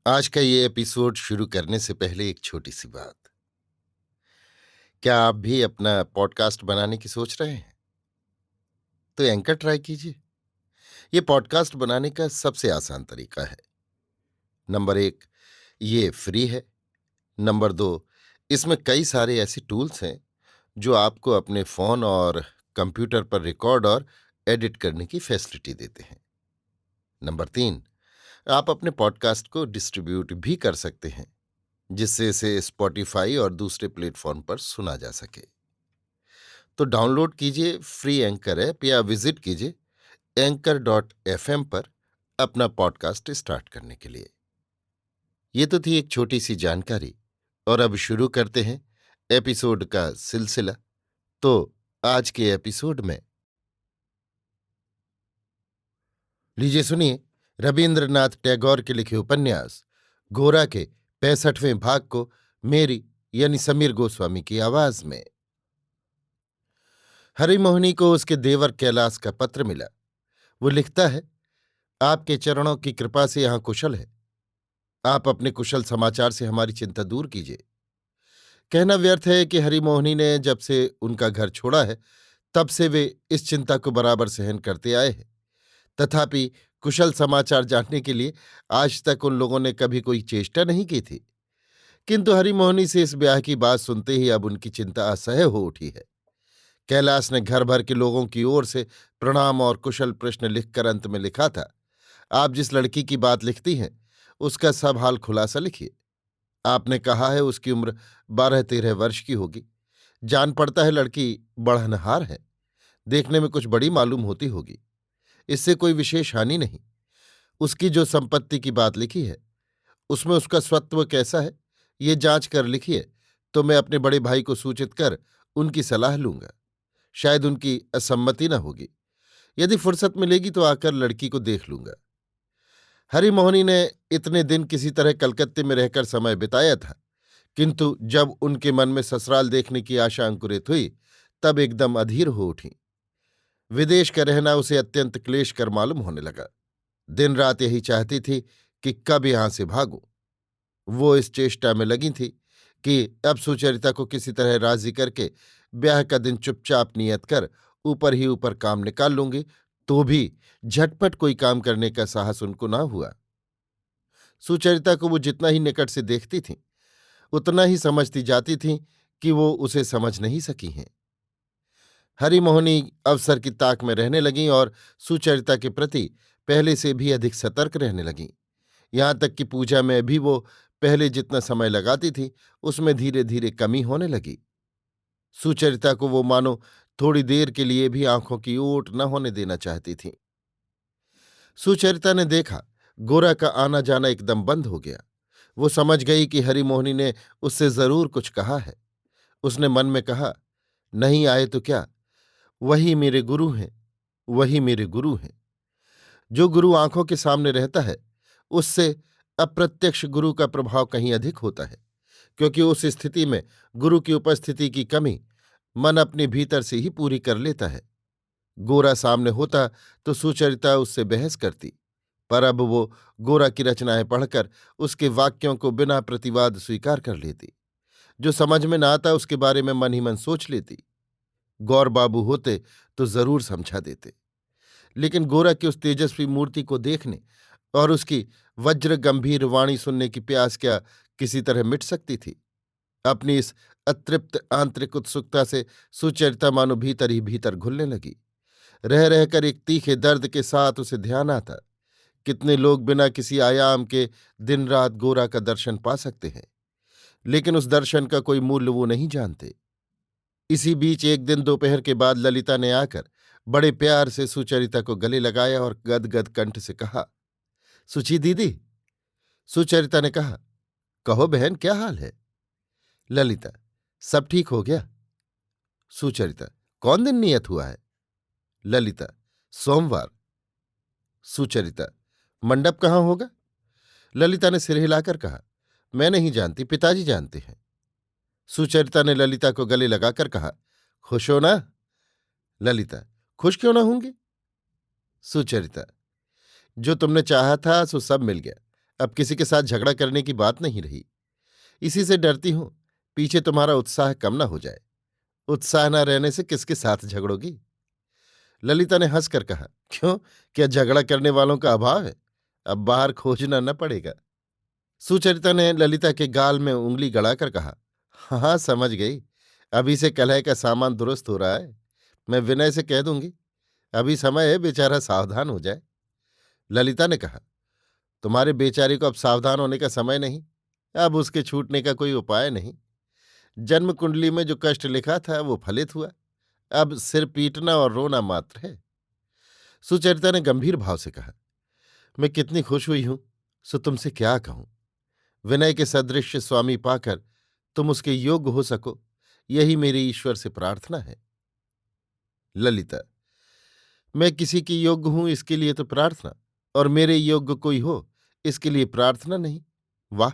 आज का ये एपिसोड शुरू करने से पहले एक छोटी सी बात। क्या आप भी अपना पॉडकास्ट बनाने की सोच रहे हैं? तो एंकर ट्राई कीजिए। ये पॉडकास्ट बनाने का सबसे आसान तरीका है। नंबर एक, ये फ्री है। नंबर दो, इसमें कई सारे ऐसे टूल्स हैं जो आपको अपने फोन और कंप्यूटर पर रिकॉर्ड और एडिट करने की फैसिलिटी देते हैं। नंबर तीन, आप अपने पॉडकास्ट को डिस्ट्रीब्यूट भी कर सकते हैं, जिससे इसे स्पॉटिफाई और दूसरे प्लेटफॉर्म पर सुना जा सके। तो डाउनलोड कीजिए फ्री एंकर ऐप या विजिट कीजिए anchor.fm पर अपना पॉडकास्ट स्टार्ट करने के लिए। ये तो थी एक छोटी सी जानकारी, और अब शुरू करते हैं एपिसोड का सिलसिला। तो आज के एपिसोड में लीजिए सुनिए रविन्द्रनाथ टैगोर के लिखे उपन्यास गोरा के 65वें भाग को मेरी यानी समीर गोस्वामी की आवाज में। हरिमोहिनी को उसके देवर कैलाश का पत्र मिला। वो लिखता है, आपके चरणों की कृपा से यहां कुशल है। आप अपने कुशल समाचार से हमारी चिंता दूर कीजिए। कहना व्यर्थ है कि हरिमोहिनी ने जब से उनका घर छोड़ा है, तब से वे इस चिंता को बराबर सहन करते आए हैं। तथापि कुशल समाचार जानने के लिए आज तक उन लोगों ने कभी कोई चेष्टा नहीं की थी। किंतु हरिमोहिनी से इस ब्याह की बात सुनते ही अब उनकी चिंता असह्य हो उठी है। कैलाश ने घर भर के लोगों की ओर से प्रणाम और कुशल प्रश्न लिखकर अंत में लिखा था, आप जिस लड़की की बात लिखती हैं उसका सब हाल खुलासा लिखिए। आपने कहा है उसकी उम्र 12-13 वर्ष की होगी। जान पड़ता है लड़की बढ़नहार है। देखने में कुछ बड़ी मालूम होती होगी। इससे कोई विशेष हानि नहीं। उसकी जो संपत्ति की बात लिखी है उसमें उसका स्वत्व कैसा है, ये जांच कर लिखिए, तो मैं अपने बड़े भाई को सूचित कर उनकी सलाह लूंगा। शायद उनकी असम्मति न होगी। यदि फुर्सत मिलेगी तो आकर लड़की को देख लूंगा। हरिमोहिनी ने इतने दिन किसी तरह कलकत्ते में रहकर समय बिताया था, किंतु जब उनके मन में ससुराल देखने की आशा अंकुरित हुई, तब एकदम अधीर हो उठी। विदेश का रहना उसे अत्यंत क्लेशकर मालूम होने लगा। दिन रात यही चाहती थी कि कब यहां से भागूं। वो इस चेष्टा में लगी थी कि अब सुचरिता को किसी तरह राजी करके ब्याह का दिन चुपचाप नियत कर ऊपर ही ऊपर काम निकाल लूंगी। तो भी झटपट कोई काम करने का साहस उनको ना हुआ। सुचरिता को वो जितना ही निकट से देखती थीं, उतना ही समझती जाती थीं कि वो उसे समझ नहीं सकी हैं। हरिमोहिनी अवसर की ताक में रहने लगीं और सुचरिता के प्रति पहले से भी अधिक सतर्क रहने लगीं। यहां तक कि पूजा में भी वो पहले जितना समय लगाती थी उसमें धीरे धीरे कमी होने लगी। सुचरिता को वो मानो थोड़ी देर के लिए भी आंखों की ओट न होने देना चाहती थी। सुचरिता ने देखा गोरा का आना जाना एकदम बंद हो गया। वो समझ गई कि हरिमोहिनी ने उससे जरूर कुछ कहा है। उसने मन में कहा, नहीं आए तो क्या, वही मेरे गुरु हैं, वही मेरे गुरु हैं। जो गुरु आंखों के सामने रहता है उससे अप्रत्यक्ष गुरु का प्रभाव कहीं अधिक होता है, क्योंकि उस स्थिति में गुरु की उपस्थिति की कमी मन अपने भीतर से ही पूरी कर लेता है। गोरा सामने होता तो सुचरिता उससे बहस करती, पर अब वो गोरा की रचनाएं पढ़कर उसके वाक्यों को बिना प्रतिवाद स्वीकार कर लेती। जो समझ में न आता उसके बारे में मन ही मन सोच लेती। गौर बाबू होते तो जरूर समझा देते, लेकिन गोरा की उस तेजस्वी मूर्ति को देखने और उसकी वज्र गंभीर वाणी सुनने की प्यास क्या किसी तरह मिट सकती थी। अपनी इस अतृप्त आंतरिक उत्सुकता से सुचरिता मानो भीतर ही भीतर घुलने लगी। रह रहकर एक तीखे दर्द के साथ उसे ध्यान आता, कितने लोग बिना किसी आयाम के दिन रात गोरा का दर्शन पा सकते हैं, लेकिन उस दर्शन का कोई मूल्य वो नहीं जानते। इसी बीच एक दिन दोपहर के बाद ललिता ने आकर बड़े प्यार से सुचरिता को गले लगाया और गदगद कंठ से कहा, सुची दीदी। सुचरिता ने कहा, कहो बहन, क्या हाल है? ललिता, सब ठीक हो गया। सुचरिता, कौन दिन नियत हुआ है? ललिता, सोमवार। सुचरिता, मंडप कहाँ होगा? ललिता ने सिर हिलाकर कहा, मैं नहीं जानती, पिताजी जानते हैं। सुचरिता ने ललिता को गले लगाकर कहा, खुश हो ना? ललिता, खुश क्यों ना होंगी? सुचरिता, जो तुमने चाहा था सो सब मिल गया। अब किसी के साथ झगड़ा करने की बात नहीं रही। इसी से डरती हूं पीछे तुम्हारा उत्साह कम ना हो जाए। उत्साह न रहने से किसके साथ झगड़ोगी? ललिता ने हंसकर कहा, क्यों, क्या झगड़ा करने वालों का अभाव है? अब बाहर खोजना न पड़ेगा। सुचरिता ने ललिता के गाल में उंगली गड़ाकर कहा, हाँ समझ गई। अभी से कलह का सामान दुरुस्त हो रहा है। मैं विनय से कह दूंगी। अभी समय है, बेचारा सावधान हो जाए। ललिता ने कहा, तुम्हारे बेचारे को अब सावधान होने का समय नहीं। अब उसके छूटने का कोई उपाय नहीं। जन्म कुंडली में जो कष्ट लिखा था वो फलित हुआ। अब सिर पीटना और रोना मात्र है। सुचरिता ने गंभीर भाव से कहा, मैं कितनी खुश हुई हूं, सो तुमसे क्या कहूं। विनय के सदृश स्वामी पाकर तुम उसके योग्य हो सको, यही मेरी ईश्वर से प्रार्थना है। ललिता, मैं किसी की योग्य हूं इसके लिए तो प्रार्थना, और मेरे योग्य कोई हो इसके लिए प्रार्थना नहीं। वाह,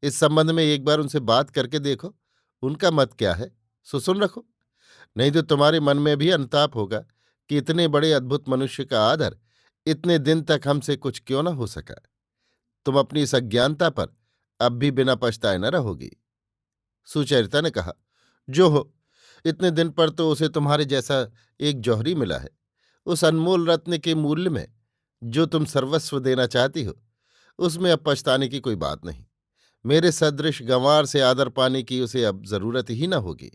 इस संबंध में एक बार उनसे बात करके देखो, उनका मत क्या है, सो सुन रखो। नहीं तो तुम्हारे मन में भी अनुताप होगा कि इतने बड़े अद्भुत मनुष्य का आदर इतने दिन तक हमसे कुछ क्यों न हो सका। तुम अपनी इस अज्ञानता पर अब भी बिना पछताए न रहोगी। सुचरिता ने कहा, जो हो, इतने दिन पर तो उसे तुम्हारे जैसा एक जौहरी मिला है। उस अनमोल रत्न के मूल्य में जो तुम सर्वस्व देना चाहती हो, उसमें अब पछताने की कोई बात नहीं। मेरे सदृश गंवार से आदर पाने की उसे अब जरूरत ही न होगी।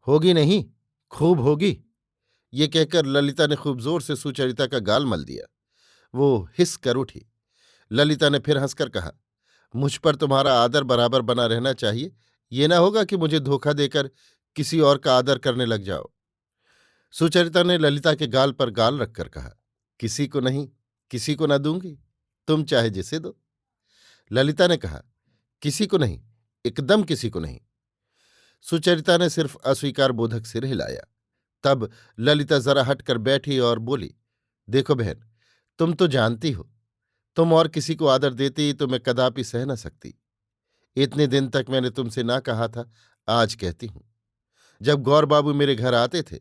होगी नहीं, खूब होगी। ये कहकर ललिता ने खूब जोर से सुचरिता का गाल मल दिया। वो हिस कर उठी। ललिता ने फिर हंसकर कहा, मुझ पर तुम्हारा आदर बराबर बना रहना चाहिए। ये ना होगा कि मुझे धोखा देकर किसी और का आदर करने लग जाओ। सुचरिता ने ललिता के गाल पर गाल रखकर कहा, किसी को नहीं, किसी को ना दूंगी, तुम चाहे जिसे दो। ललिता ने कहा, किसी को नहीं, एकदम किसी को नहीं। सुचरिता ने सिर्फ अस्वीकार बोधक सिर हिलाया। तब ललिता जरा हटकर बैठी और बोली, देखो बहन, तुम तो जानती हो, तुम और किसी को आदर देती तो मैं कदापि सह न सकती। इतने दिन तक मैंने तुमसे ना कहा था, आज कहती हूं। जब गौर बाबू मेरे घर आते थे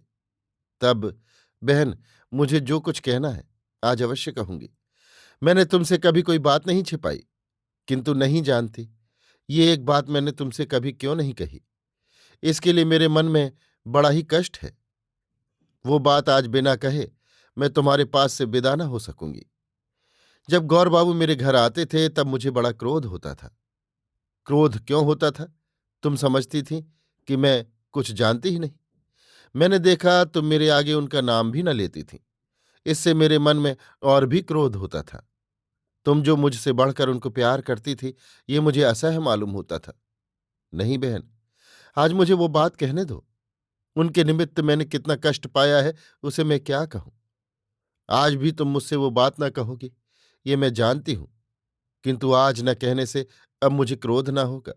तब, बहन, मुझे जो कुछ कहना है आज अवश्य कहूंगी। मैंने तुमसे कभी कोई बात नहीं छिपाई, किंतु नहीं जानती ये एक बात मैंने तुमसे कभी क्यों नहीं कही। इसके लिए मेरे मन में बड़ा ही कष्ट है। वो बात आज बिना कहे मैं तुम्हारे पास से विदा न हो सकूंगी। जब गौर बाबू मेरे घर आते थे तब मुझे बड़ा क्रोध होता था। क्रोध क्यों होता था? तुम समझती थी कि मैं कुछ जानती ही नहीं। मैंने देखा तुम मेरे आगे उनका नाम भी न लेती थी। इससे मेरे मन में और भी क्रोध होता था। तुम जो मुझसे बढ़कर उनको प्यार करती थी, ये मुझे असह्य मालूम होता था। नहीं बहन, आज मुझे वो बात कहने दो। उनके निमित्त मैंने कितना कष्ट पाया है उसे मैं क्या कहूं। आज भी तुम मुझसे वो बात न कहोगी, ये मैं जानती हूं, किंतु आज न कहने से अब मुझे क्रोध न होगा।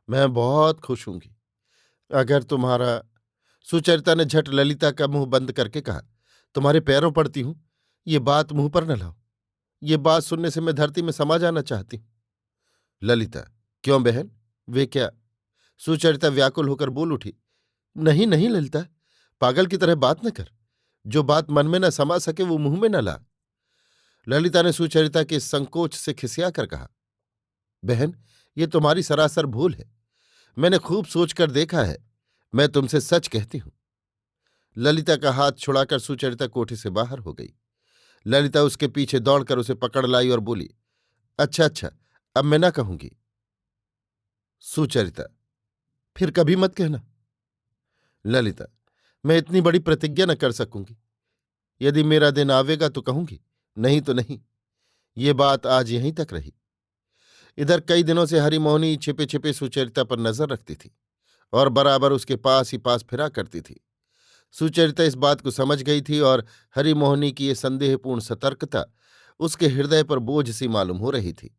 मैं बहुत खुश हूंगी अगर तुम्हारा। सुचरिता ने झट ललिता का मुंह बंद करके कहा, तुम्हारे पैरों पड़ती हूं, ये बात मुंह पर न लाओ। ये बात सुनने से मैं धरती में समा जाना चाहती हूं। ललिता, क्यों बहन, वे क्या? सुचरिता व्याकुल होकर बोल उठी, नहीं नहीं ललिता, पागल की तरह बात न कर। जो बात मन में न समा सके वो मुंह में न ला। ललिता ने सुचरिता के संकोच से खिसिया कर कहा, बहन, ये तुम्हारी सरासर भूल है। मैंने खूब सोचकर देखा है, मैं तुमसे सच कहती हूं। ललिता का हाथ छुड़ाकर सुचरिता कोठे से बाहर हो गई। ललिता उसके पीछे दौड़कर उसे पकड़ लाई और बोली, अच्छा अच्छा, अब मैं ना कहूंगी। सुचरिता, फिर कभी मत कहना। ललिता, मैं इतनी बड़ी प्रतिज्ञा न कर सकूंगी। यदि मेरा दिन आवेगा तो कहूंगी, नहीं तो नहीं। ये बात आज यहीं तक रही। इधर कई दिनों से हरिमोहनी छिपे छिपे सुचरिता पर नजर रखती थी और बराबर उसके पास ही पास फिरा करती थी। सुचरिता इस बात को समझ गई थी और हरिमोहनी की ये संदेहपूर्ण सतर्कता उसके हृदय पर बोझ सी मालूम हो रही थी।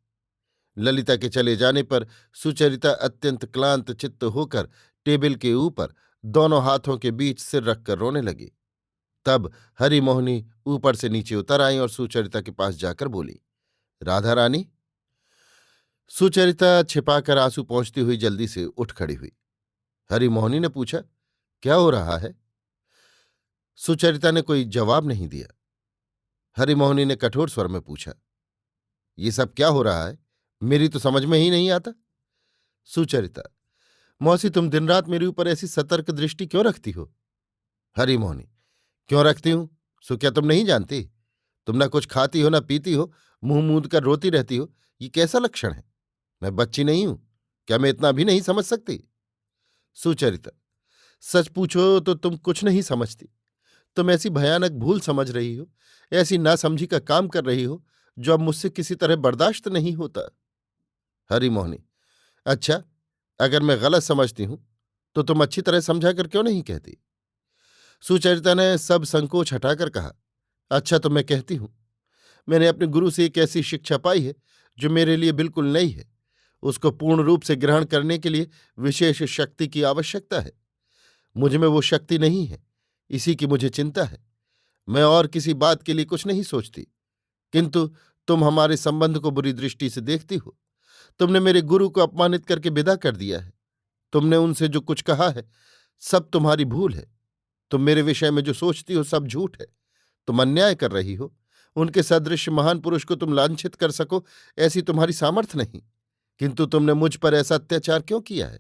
ललिता के चले जाने पर सुचरिता अत्यंत क्लांत चित्त होकर टेबल के ऊपर दोनों हाथों के बीच सिर रखकर रोने लगी। तब हरिमोहनी ऊपर से नीचे उतर आई और सुचरिता के पास जाकर बोली, राधा रानी। सुचरिता छिपाकर आंसू पहुंचती हुई जल्दी से उठ खड़ी हुई। हरिमोहनी ने पूछा, क्या हो रहा है? सुचरिता ने कोई जवाब नहीं दिया। हरिमोहनी ने कठोर स्वर में पूछा, ये सब क्या हो रहा है? मेरी तो समझ में ही नहीं आता। सुचरिता: मौसी, तुम दिन रात मेरे ऊपर ऐसी सतर्क दृष्टि क्यों रखती हो? हरिमोहिनी: क्यों रखती हूं? सो क्या तुम नहीं जानती? तुम ना कुछ खाती हो, ना पीती हो, मुंह मूंद कर रोती रहती हो। ये कैसा लक्षण है? मैं बच्ची नहीं हूं? क्या मैं इतना भी नहीं समझ सकती? सुचरिता: सच पूछो तो तुम कुछ नहीं समझती। तुम ऐसी भयानक भूल समझ रही हो, ऐसी नासमझी का काम कर रही हो जो अब मुझसे किसी तरह बर्दाश्त नहीं होता। हरिमोहिनी: अच्छा, अगर मैं गलत समझती हूं तो तुम अच्छी तरह समझा कर क्यों नहीं कहती? सुचरिता ने सब संकोच हटाकर कहा, अच्छा तो मैं कहती हूं। मैंने अपने गुरु से एक ऐसी शिक्षा पाई है जो मेरे लिए बिल्कुल नई है। उसको पूर्ण रूप से ग्रहण करने के लिए विशेष शक्ति की आवश्यकता है। मुझ में वो शक्ति नहीं है, इसी की मुझे चिंता है। मैं और किसी बात के लिए कुछ नहीं सोचती, किंतु तुम हमारे संबंध को बुरी दृष्टि से देखती हो। तुमने मेरे गुरु को अपमानित करके विदा कर दिया है। तुमने उनसे जो कुछ कहा है सब तुम्हारी भूल है। तुम मेरे विषय में जो सोचती हो सब झूठ है। तुम अन्याय कर रही हो। उनके सदृश महान पुरुष को तुम लांछित कर सको ऐसी तुम्हारी सामर्थ्य नहीं। किंतु तुमने मुझ पर ऐसा अत्याचार क्यों किया है?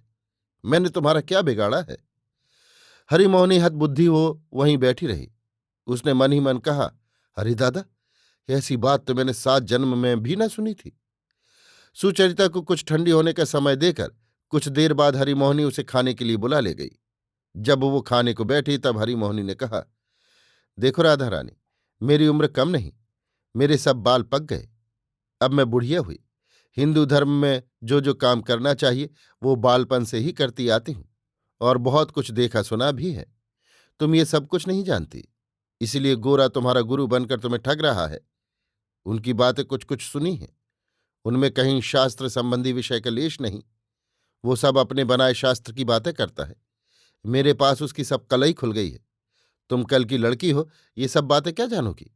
मैंने तुम्हारा क्या बिगाड़ा है? हरिमोहिनी हतबुद्धि हो वहीं बैठी रही। उसने मन ही मन कहा, हरि दादा, ऐसी बात तो मैंने 7 जन्म में भी न सुनी थी। सुचरिता को कुछ ठंडी होने का समय देकर कुछ देर बाद हरिमोहिनी उसे खाने के लिए बुला ले गई। जब वो खाने को बैठी तब हरिमोहिनी ने कहा, देखो राधा रानी, मेरी उम्र कम नहीं, मेरे सब बाल पक गए। अब मैं बुढ़िया हुई। हिंदू धर्म में जो जो काम करना चाहिए वो बालपन से ही करती आती हूं, और बहुत कुछ देखा सुना भी है। तुम ये सब कुछ नहीं जानती, इसलिए गोरा तुम्हारा गुरु बनकर तुम्हें ठग रहा है। उनकी बातें कुछ कुछ सुनी हैं, उनमें कहीं शास्त्र संबंधी विषय का लेश नहीं। वो सब अपने बनाए शास्त्र की बातें करता है। मेरे पास उसकी सब कलई खुल गई है। तुम कल की लड़की हो, ये सब बातें क्या जानोगी?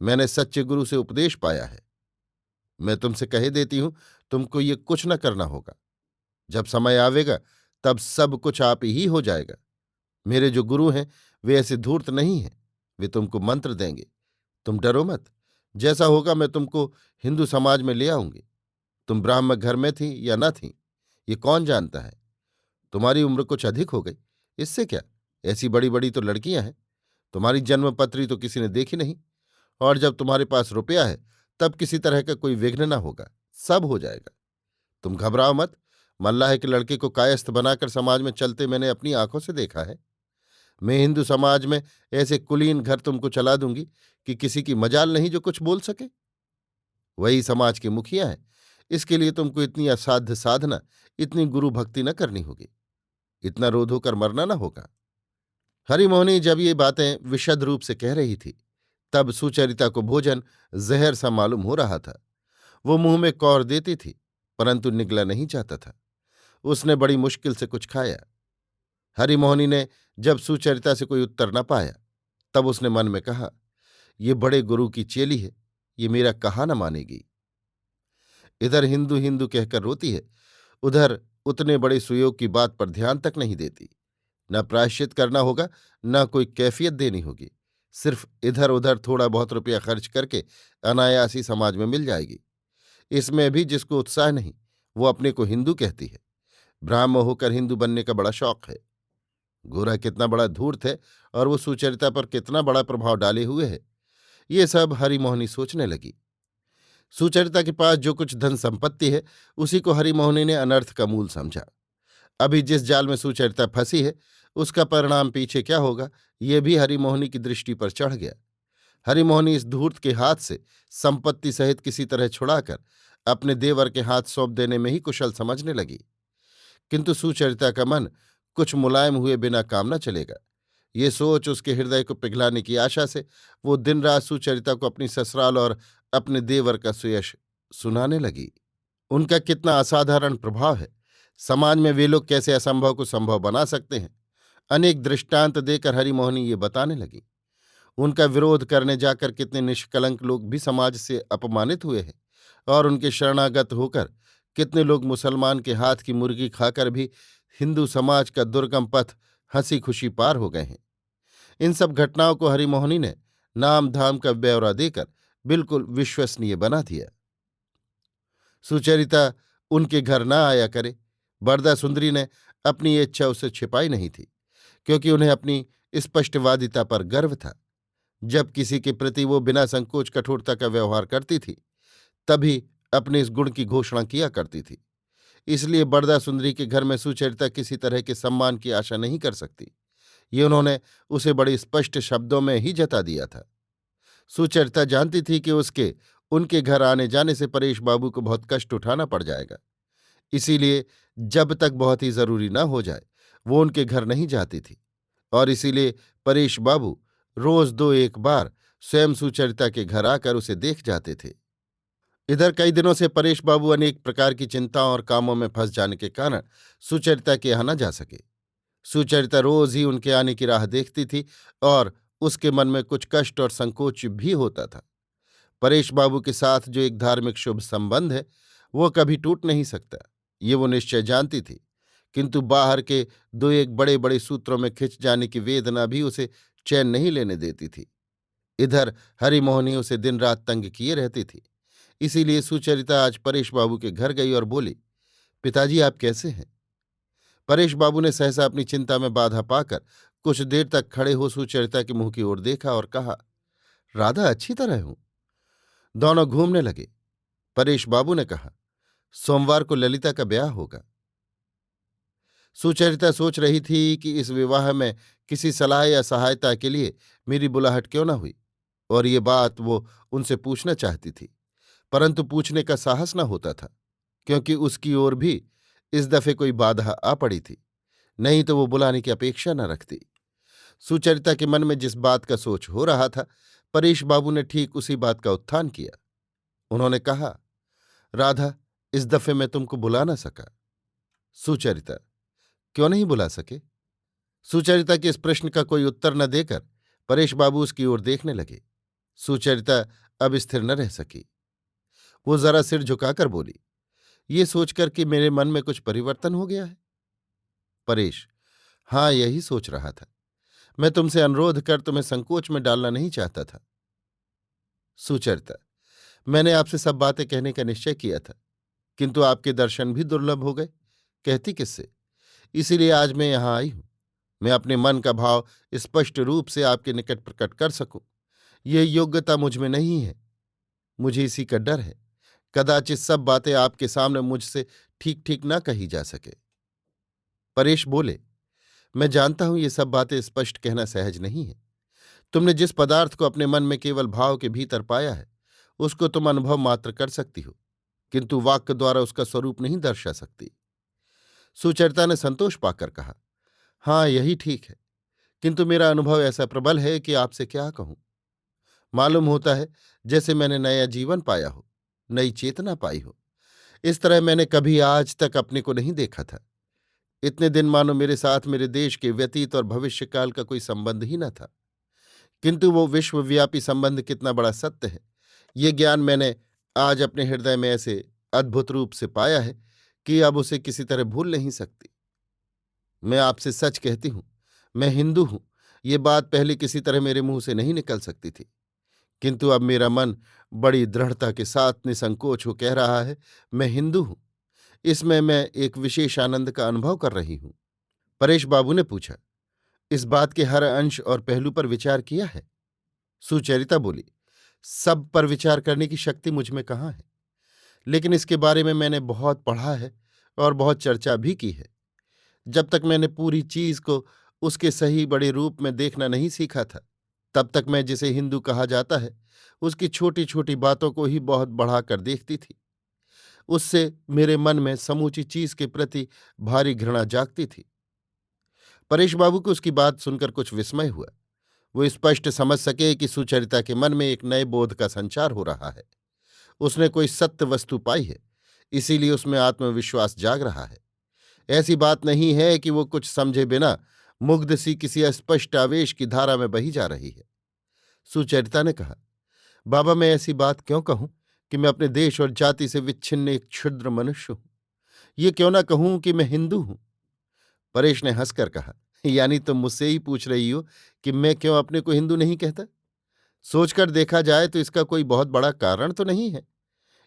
मैंने सच्चे गुरु से उपदेश पाया है। मैं तुमसे कह देती हूं, तुमको ये कुछ न करना होगा। जब समय आवेगा तब सब कुछ आप ही हो जाएगा। मेरे जो गुरु हैं वे ऐसे धूर्त नहीं हैं। वे तुमको मंत्र देंगे। तुम डरो मत। जैसा होगा मैं तुमको हिंदू समाज में ले आऊंगी। तुम ब्राह्मण घर में थी या न थी, ये कौन जानता है। तुम्हारी उम्र कुछ अधिक हो गई, इससे क्या? ऐसी बड़ी बड़ी तो लड़कियां हैं। तुम्हारी जन्मपत्री तो किसी ने देखी नहीं। और जब तुम्हारे पास रुपया है तब किसी तरह का कोई विघ्न न होगा, सब हो जाएगा। तुम घबराओ मत। मल्लाह के लड़के को कायस्थ बनाकर समाज में चलते मैंने अपनी आंखों से देखा है। मैं हिंदू समाज में ऐसे कुलीन घर तुमको चला दूंगी कि किसी की मजाल नहीं जो कुछ बोल सके। वही समाज के मुखिया हैं। इसके लिए तुमको इतनी असाध्य साधना, इतनी गुरु भक्ति न करनी होगी। इतना रोध होकर मरना न होगा। हरिमोहिनी जब ये बातें विशद रूप से कह रही थी तब सुचरिता को भोजन जहर सा मालूम हो रहा था। वो मुंह में कौर देती थी, परंतु निगला नहीं चाहता था। उसने बड़ी मुश्किल से कुछ खाया। हरिमोहिनी ने जब सुचरिता से कोई उत्तर न पाया तब उसने मन में कहा, ये बड़े गुरु की चेली है, ये मेरा कहा न मानेगी। इधर हिंदू हिंदू कहकर रोती है, उधर उतने बड़े सुयोग की बात पर ध्यान तक नहीं देती। न प्रायश्चित करना होगा, न कोई कैफियत देनी होगी। सिर्फ इधर उधर थोड़ा बहुत रुपया खर्च करके अनायासी समाज में मिल जाएगी। इसमें भी जिसको उत्साह नहीं वो अपने को हिंदू कहती है। ब्राह्मण होकर हिंदू बनने का बड़ा शौक है। गोरा कितना बड़ा धूर्त है और वो सुचरिता पर कितना बड़ा प्रभाव डाले हुए है, ये सब हरिमोहिनी सोचने लगी। सुचरिता के पास जो कुछ धन संपत्ति है उसी को हरिमोहिनी ने अनर्थ का मूल समझा। अभी जिस जाल में सुचरिता फंसी है उसका परिणाम पीछे क्या होगा ये भी हरिमोहिनी की दृष्टि पर चढ़ गया। हरिमोहिनी इस धूर्त के हाथ से संपत्ति सहित किसी तरह छुड़ाकर अपने देवर के हाथ सौंप देने में ही कुशल समझने लगी। किंतु सुचरिता का मन कुछ मुलायम हुए बिना काम न चलेगा। ये सोच उसके हृदय को पिघलाने की आशा से वो दिन रात सुचरिता को अपनी ससुराल और अपने देवर का सुयश सुनाने लगी। उनका कितना असाधारण प्रभाव है। समाज में वे लोग कैसे असंभव को संभव बना सकते हैं, अनेक दृष्टांत देकर हरिमोहिनी ये बताने लगी। उनका विरोध करने जाकर कितने निष्कलंक लोग भी समाज से अपमानित हुए हैं, और उनके शरणागत होकर कितने लोग मुसलमान के हाथ की मुर्गी खाकर भी हिंदू समाज का दुर्गम पथ हंसी खुशी पार हो गए हैं। इन सब घटनाओं को हरिमोहिनी ने नाम धाम का ब्यौरा देकर बिल्कुल विश्वसनीय बना दिया। सुचरिता उनके घर न आया करे। बरदा सुंदरी ने अपनी ये इच्छा उससे छिपाई नहीं थी, क्योंकि उन्हें अपनी स्पष्टवादिता पर गर्व था। जब किसी के प्रति वो बिना संकोच कठोरता का व्यवहार करती थी, तभी अपने इस गुण की घोषणा किया करती थी। इसलिए बरदा सुंदरी के घर में सुचरिता किसी तरह के सम्मान की आशा नहीं कर सकती। ये उन्होंने उसे बड़े स्पष्ट शब्दों में ही जता दिया था। सुचरिता जानती थी कि उसके उनके घर आने जाने से परेश बाबू को बहुत कष्ट उठाना पड़ जाएगा। इसीलिए जब तक बहुत ही जरूरी न हो जाए वो उनके घर नहीं जाती थी, और इसीलिए परेश बाबू रोज दो एक बार स्वयं सुचरिता के घर आकर उसे देख जाते थे। इधर कई दिनों से परेश बाबू अनेक प्रकार की चिंताओं और कामों में फंस जाने के कारण सुचरिता के यहाँ न जा सके। सुचरिता रोज ही उनके आने की राह देखती थी, और उसके मन में कुछ कष्ट और संकोच भी होता था। परेश बाबू के साथ जो एक धार्मिक शुभ संबंध है वो कभी टूट नहीं सकता, ये वो निश्चय जानती थी। किंतु बाहर के दो एक बड़े बड़े सूत्रों में खिंच जाने की वेदना भी उसे चैन नहीं लेने देती थी। इधर हरिमोहनी उसे दिन रात तंग किए रहती थी। इसीलिए सुचरिता आज परेश बाबू के घर गई और बोली, पिताजी आप कैसे हैं? परेश बाबू ने सहसा अपनी चिंता में बाधा पाकर कुछ देर तक खड़े हो सुचरिता के मुंह की ओर देखा और कहा, राधा अच्छी तरह हूं। दोनों घूमने लगे। परेश बाबू ने कहा, सोमवार को ललिता का ब्याह होगा। सुचरिता सोच रही थी कि इस विवाह में किसी सलाह या सहायता के लिए मेरी बुलाहट क्यों न हुई, और ये बात वो उनसे पूछना चाहती थी, परंतु पूछने का साहस न होता था, क्योंकि उसकी ओर भी इस दफे कोई बाधा आ पड़ी थी। नहीं तो वो बुलाने की अपेक्षा न रखती। सुचरिता के मन में जिस बात का सोच हो रहा था, परेश बाबू ने ठीक उसी बात का उत्थान किया। उन्होंने कहा, राधा इस दफे मैं तुमको बुला न सका। सुचरिता, क्यों नहीं बुला सके? सुचरिता के इस प्रश्न का कोई उत्तर न देकर परेश बाबू उसकी ओर देखने लगे। सुचरिता अब स्थिर न रह सकी। वो जरा सिर झुकाकर बोली, ये सोचकर कि मेरे मन में कुछ परिवर्तन हो गया है। परेश, हाँ यही सोच रहा था। मैं तुमसे अनुरोध कर तुम्हें संकोच में डालना नहीं चाहता था। सुचरिता, मैंने आपसे सब बातें कहने का निश्चय किया था, किंतु आपके दर्शन भी दुर्लभ हो गए, कहती किससे। इसीलिए आज मैं यहां आई हूं। मैं अपने मन का भाव स्पष्ट रूप से आपके निकट प्रकट कर सकूं, यह योग्यता मुझ में नहीं है। मुझे इसी का डर है, कदाचित सब बातें आपके सामने मुझसे ठीक ठीक ना कही जा सके। परेश बोले, मैं जानता हूं ये सब बातें स्पष्ट कहना सहज नहीं है। तुमने जिस पदार्थ को अपने मन में केवल भाव के भीतर पाया है उसको तुम अनुभव मात्र कर सकती हो, किंतु वाक्य द्वारा उसका स्वरूप नहीं दर्शा सकती। सुचरिता ने संतोष पाकर कहा, हाँ यही ठीक है, किंतु मेरा अनुभव ऐसा प्रबल है कि आपसे क्या कहूं। मालूम होता है जैसे मैंने नया जीवन पाया हो, नई चेतना पाई हो। इस तरह मैंने कभी आज तक अपने को नहीं देखा था। इतने दिन मानो मेरे साथ मेरे देश के व्यतीत और भविष्यकाल का कोई संबंध ही न था, किंतु वो विश्वव्यापी संबंध कितना बड़ा सत्य है, ये ज्ञान मैंने आज अपने हृदय में ऐसे अद्भुत रूप से पाया है कि अब उसे किसी तरह भूल नहीं सकती। मैं आपसे सच कहती हूं, मैं हिंदू हूं। ये बात पहले किसी तरह मेरे मुंह से नहीं निकल सकती थी, किंतु अब मेरा मन बड़ी दृढ़ता के साथ निसंकोच हो कह रहा है, मैं हिंदू हूं। इसमें मैं एक विशेष आनंद का अनुभव कर रही हूं। परेश बाबू ने पूछा, इस बात के हर अंश और पहलू पर विचार किया है? सुचरिता बोली, सब पर विचार करने की शक्ति मुझ में कहाँ है, लेकिन इसके बारे में मैंने बहुत पढ़ा है और बहुत चर्चा भी की है। जब तक मैंने पूरी चीज को उसके सही बड़े रूप में देखना नहीं सीखा था, तब तक मैं जिसे हिंदू कहा जाता है उसकी छोटी छोटी बातों को ही बहुत बढ़ाकर देखती थी। उससे मेरे मन में समूची चीज के प्रति भारी घृणा जागती थी। परेश बाबू को उसकी बात सुनकर कुछ विस्मय हुआ। वो स्पष्ट समझ सके कि सुचरिता के मन में एक नए बोध का संचार हो रहा है। उसने कोई सत्य वस्तु पाई है, इसीलिए उसमें आत्मविश्वास जाग रहा है। ऐसी बात नहीं है कि वो कुछ समझे बिना मुग्ध सी किसी अस्पष्ट आवेश की धारा में बही जा रही है। सुचरिता ने कहा, बाबा मैं ऐसी बात क्यों कहूं कि मैं अपने देश और जाति से विच्छिन्न एक क्षुद्र मनुष्य हूं। ये क्यों ना कहूं कि मैं हिंदू हूं। परेश ने हंसकर कहा, यानी तुम मुझसे ही पूछ रही हो कि मैं क्यों अपने को हिंदू नहीं कहता? सोचकर देखा जाए तो इसका कोई बहुत बड़ा कारण तो नहीं है।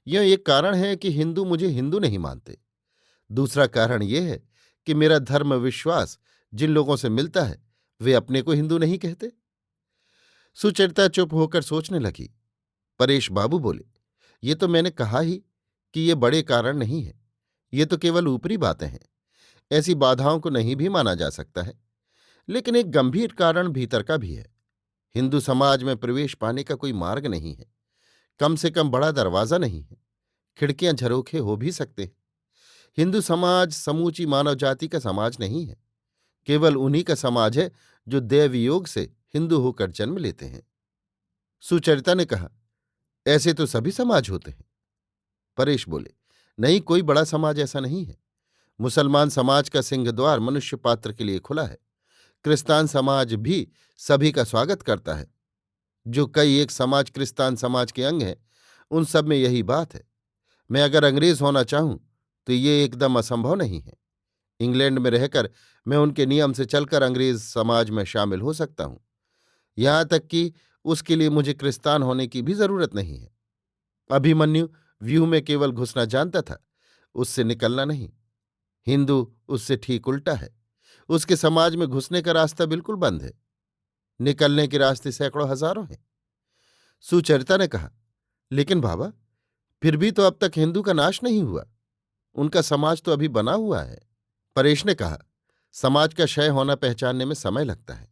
यह एक कारण है कि हिंदू मुझे हिंदू नहीं मानते। दूसरा कारण यह है कि मेरा धर्म विश्वास जिन लोगों से मिलता है वे अपने को हिंदू नहीं कहते। सुचरिता चुप होकर सोचने लगी। परेश बाबू बोले, ये तो मैंने कहा ही कि ये बड़े कारण नहीं है। ये तो केवल ऊपरी बातें हैं। ऐसी बाधाओं को नहीं भी माना जा सकता है। लेकिन एक गंभीर कारण भीतर का भी है। हिंदू समाज में प्रवेश पाने का कोई मार्ग नहीं है। कम से कम बड़ा दरवाजा नहीं है। खिड़कियां झरोखे हो भी सकते हैं। हिंदू समाज समूची मानव जाति का समाज नहीं है। केवल उन्हीं का समाज है जो दैवयोग से हिंदू होकर जन्म लेते हैं। सुचरिता ने कहा, ऐसे तो सभी समाज होते हैं। परेश बोले, नहीं, कोई बड़ा समाज ऐसा नहीं है। मुसलमान समाज का सिंहद्वार मनुष्य पात्र के लिए खुला है। क्रिस्तान समाज भी सभी का स्वागत करता है। जो कई एक समाज क्रिस्तान समाज के अंग हैं, उन सब में यही बात है। मैं अगर अंग्रेज होना चाहूं तो ये एकदम असंभव नहीं है। इंग्लैंड में रहकर मैं उनके नियम से चलकर अंग्रेज समाज में शामिल हो सकता हूं। यहां तक कि उसके लिए मुझे क्रिस्तान होने की भी जरूरत नहीं है। अभिमन्यु व्यू में केवल घुसना जानता था, उससे निकलना नहीं। हिंदू उससे ठीक उल्टा है। उसके समाज में घुसने का रास्ता बिल्कुल बंद है। निकलने के रास्ते सैकड़ों हजारों हैं। सुचरिता ने कहा, लेकिन बाबा, फिर भी तो अब तक हिंदू का नाश नहीं हुआ। उनका समाज तो अभी बना हुआ है। परेश ने कहा, समाज का क्षय होना पहचानने में समय लगता है।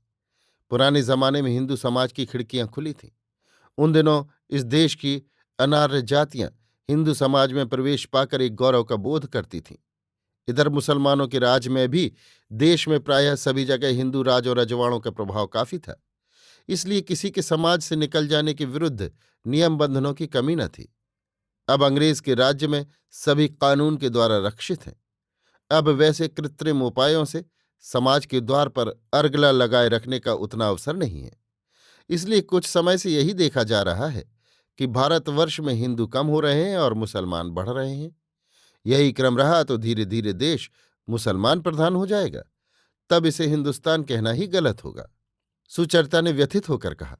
पुराने जमाने में हिंदू समाज की खिड़कियां खुली थीं। उन दिनों इस देश की अनार्य जातियां हिंदू समाज में प्रवेश पाकर एक गौरव का बोध करती थीं। इधर मुसलमानों के राज में भी देश में प्रायः सभी जगह हिंदू राज और रजवाड़ों का प्रभाव काफी था। इसलिए किसी के समाज से निकल जाने के विरुद्ध नियम बंधनों की कमी न थी। अब अंग्रेज के राज्य में सभी कानून के द्वारा रक्षित हैं। अब वैसे कृत्रिम उपायों से समाज के द्वार पर अर्गला लगाए रखने का उतना अवसर नहीं है। इसलिए कुछ समय से यही देखा जा रहा है कि भारतवर्ष में हिंदू कम हो रहे हैं और मुसलमान बढ़ रहे हैं। यही क्रम रहा तो धीरे धीरे देश मुसलमान प्रधान हो जाएगा। तब इसे हिंदुस्तान कहना ही गलत होगा। सुचरिता ने व्यथित होकर कहा,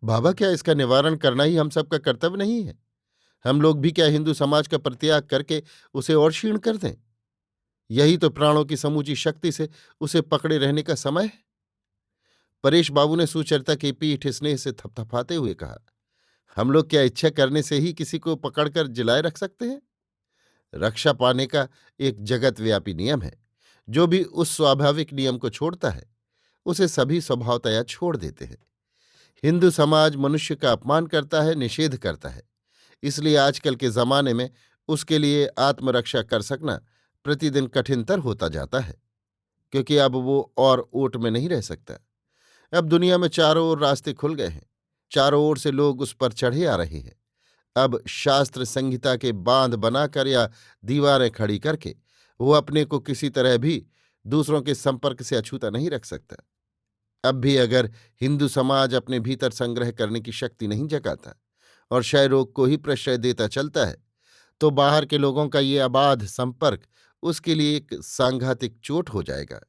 बाबा, क्या इसका निवारण करना ही हम सबका कर्तव्य नहीं है? हम लोग भी क्या हिंदू समाज का परित्याग करके उसे और क्षीण कर दें? यही तो प्राणों की समूची शक्ति से उसे पकड़े रहने का समय है। परेश बाबू ने सुचरिता की पीठ स्नेह से थपथपाते हुए कहा, हम लोग क्या इच्छा करने से ही किसी को पकड़कर जिलाए रख सकते हैं? रक्षा पाने का एक जगतव्यापी नियम है। जो भी उस स्वाभाविक नियम को छोड़ता है उसे सभी स्वभावतया छोड़ देते हैं। हिंदू समाज मनुष्य का अपमान करता है, निषेध करता है। इसलिए आजकल के जमाने में उसके लिए आत्मरक्षा कर सकना प्रतिदिन कठिनतर होता जाता है, क्योंकि अब वो और ओट में नहीं रह सकता। अब दुनिया में चारों ओर रास्ते खुल गए हैं। चारों ओर से लोग उस पर चढ़े आ रहे हैं। अब शास्त्र संहिता के बांध बनाकर या दीवारें खड़ी करके वो अपने को किसी तरह भी दूसरों के संपर्क से अछूता नहीं रख सकता। अब भी अगर हिंदू समाज अपने भीतर संग्रह करने की शक्ति नहीं जगाता और क्षय रोग को ही प्रश्रय देता चलता है, तो बाहर के लोगों का ये अबाध संपर्क उसके लिए एक सांघातिक चोट हो जाएगा।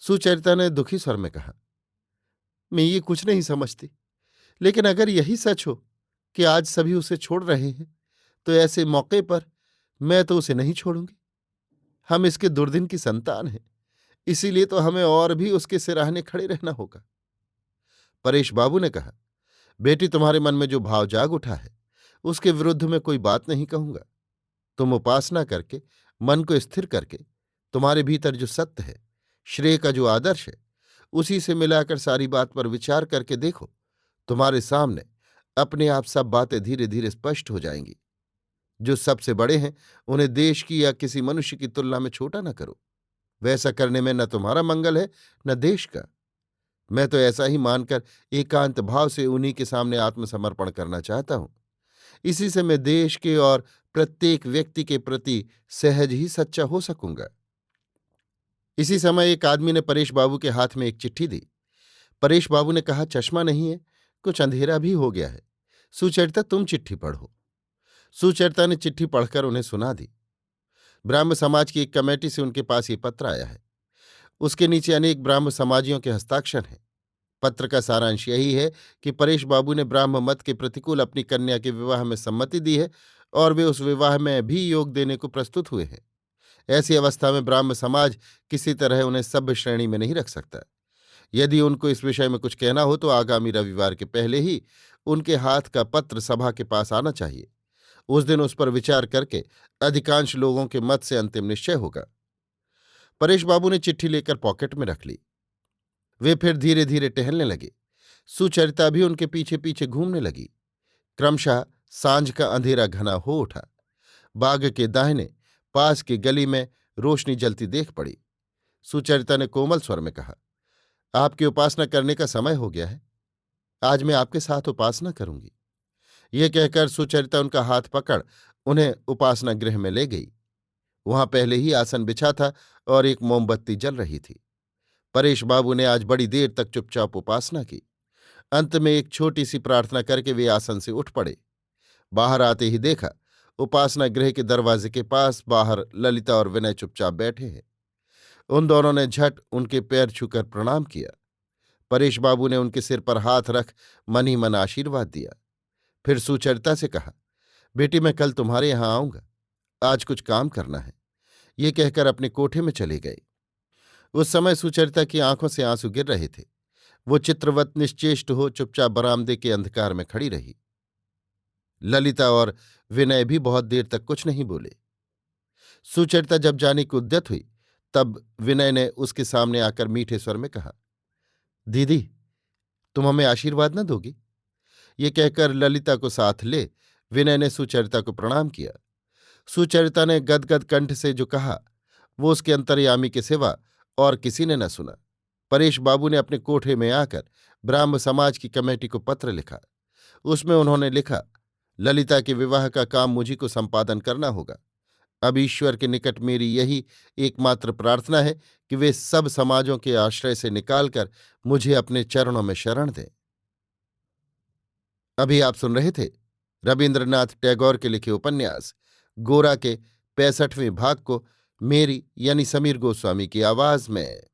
सुचरिता ने दुखी स्वर में कहा, मैं ये कुछ नहीं समझती, लेकिन अगर यही सच हो कि आज सभी उसे छोड़ रहे हैं, तो ऐसे मौके पर मैं तो उसे नहीं छोड़ूंगी। हम इसके दुर्दिन की संतान हैं, इसीलिए तो हमें और भी उसके सिराहने खड़े रहना होगा। परेश बाबू ने कहा, बेटी, तुम्हारे मन में जो भाव जाग उठा है उसके विरुद्ध में कोई बात नहीं कहूंगा। तुम उपासना करके, मन को स्थिर करके, तुम्हारे भीतर जो सत्य है, श्रेय का जो आदर्श है, उसी से मिलाकर सारी बात पर विचार करके देखो। तुम्हारे सामने अपने आप सब बातें धीरे धीरे स्पष्ट हो जाएंगी। जो सबसे बड़े हैं उन्हें देश की या किसी मनुष्य की तुलना में छोटा न करो। वैसा करने में न तुम्हारा मंगल है न देश का। मैं तो ऐसा ही मानकर एकांत भाव से उन्हीं के सामने आत्मसमर्पण करना चाहता हूं। इसी से मैं देश के और प्रत्येक व्यक्ति के प्रति सहज ही सच्चा हो सकूंगा। इसी समय एक आदमी ने परेश बाबू के हाथ में एक चिट्ठी दी। परेश बाबू ने कहा, चश्मा नहीं है, कुछ अंधेरा भी हो गया है। सुचरिता, तुम चिट्ठी पढ़ो। सुचरिता ने चिट्ठी पढ़कर उन्हें सुना दी। ब्राह्म समाज की एक कमेटी से उनके पास ये पत्र आया है। उसके नीचे अनेक ब्राह्म समाजियों के हस्ताक्षर हैं। पत्र का सारांश यही है कि परेश बाबू ने ब्राह्म मत के प्रतिकूल अपनी कन्या के विवाह में सम्मति दी है और वे उस विवाह में भी योग देने को प्रस्तुत हुए हैं। ऐसी अवस्था में ब्राह्म समाज किसी तरह उन्हें सभ्य श्रेणी में नहीं रख सकता। यदि उनको इस विषय में कुछ कहना हो तो आगामी रविवार के पहले ही उनके हाथ का पत्र सभा के पास आना चाहिए। उस दिन उस पर विचार करके अधिकांश लोगों के मत से अंतिम निश्चय होगा। परेश बाबू ने चिट्ठी लेकर पॉकेट में रख ली। वे फिर धीरे धीरे टहलने लगे। सुचरिता भी उनके पीछे पीछे घूमने लगी। क्रमशः सांझ का अंधेरा घना हो उठा। बाग के दाहिने पास की गली में रोशनी जलती देख पड़ी। सुचरिता ने कोमल स्वर में कहा, आपकी उपासना करने का समय हो गया है। आज मैं आपके साथ उपासना करूंगी। ये कहकर सुचरिता उनका हाथ पकड़ उन्हें उपासना गृह में ले गई। वहां पहले ही आसन बिछा था और एक मोमबत्ती जल रही थी। परेश बाबू ने आज बड़ी देर तक चुपचाप उपासना की। अंत में एक छोटी सी प्रार्थना करके वे आसन से उठ पड़े। बाहर आते ही देखा, उपासना गृह के दरवाजे के पास बाहर ललिता और विनय चुपचाप बैठे हैं। उन दोनों ने झट उनके पैर छूकर प्रणाम किया। परेश बाबू ने उनके सिर पर हाथ रख मन ही मन आशीर्वाद दिया। फिर सुचरिता से कहा, बेटी मैं कल तुम्हारे यहां आऊंगा, आज कुछ काम करना है। ये कहकर अपने कोठे में चले गए। उस समय सुचरिता की आंखों से आंसू गिर रहे थे। वो चित्रवत निश्चेष्ट हो चुपचाप बरामदे के अंधकार में खड़ी रही। ललिता और विनय भी बहुत देर तक कुछ नहीं बोले। सुचरिता जब जाने की उद्यत हुई तब विनय ने उसके सामने आकर मीठे स्वर में कहा, दीदी तुम हमें आशीर्वाद न दोगी? ये कहकर ललिता को साथ ले विनय ने सुचरिता को प्रणाम किया। सुचरिता ने गदगद कंठ से जो कहा वो उसके अंतर्यामी के सिवा और किसी ने न सुना। परेश बाबू ने अपने कोठे में आकर ब्राह्म समाज की कमेटी को पत्र लिखा। उसमें उन्होंने लिखा, ललिता के विवाह का काम मुझी को संपादन करना होगा। अब ईश्वर के निकट मेरी यही एकमात्र प्रार्थना है कि वे सब समाजों के आश्रय से निकालकर मुझे अपने चरणों में शरण दें। अभी आप सुन रहे थे रवीन्द्रनाथ टैगोर के लिखे उपन्यास गोरा के 65वें भाग को मेरी यानी समीर गोस्वामी की आवाज में।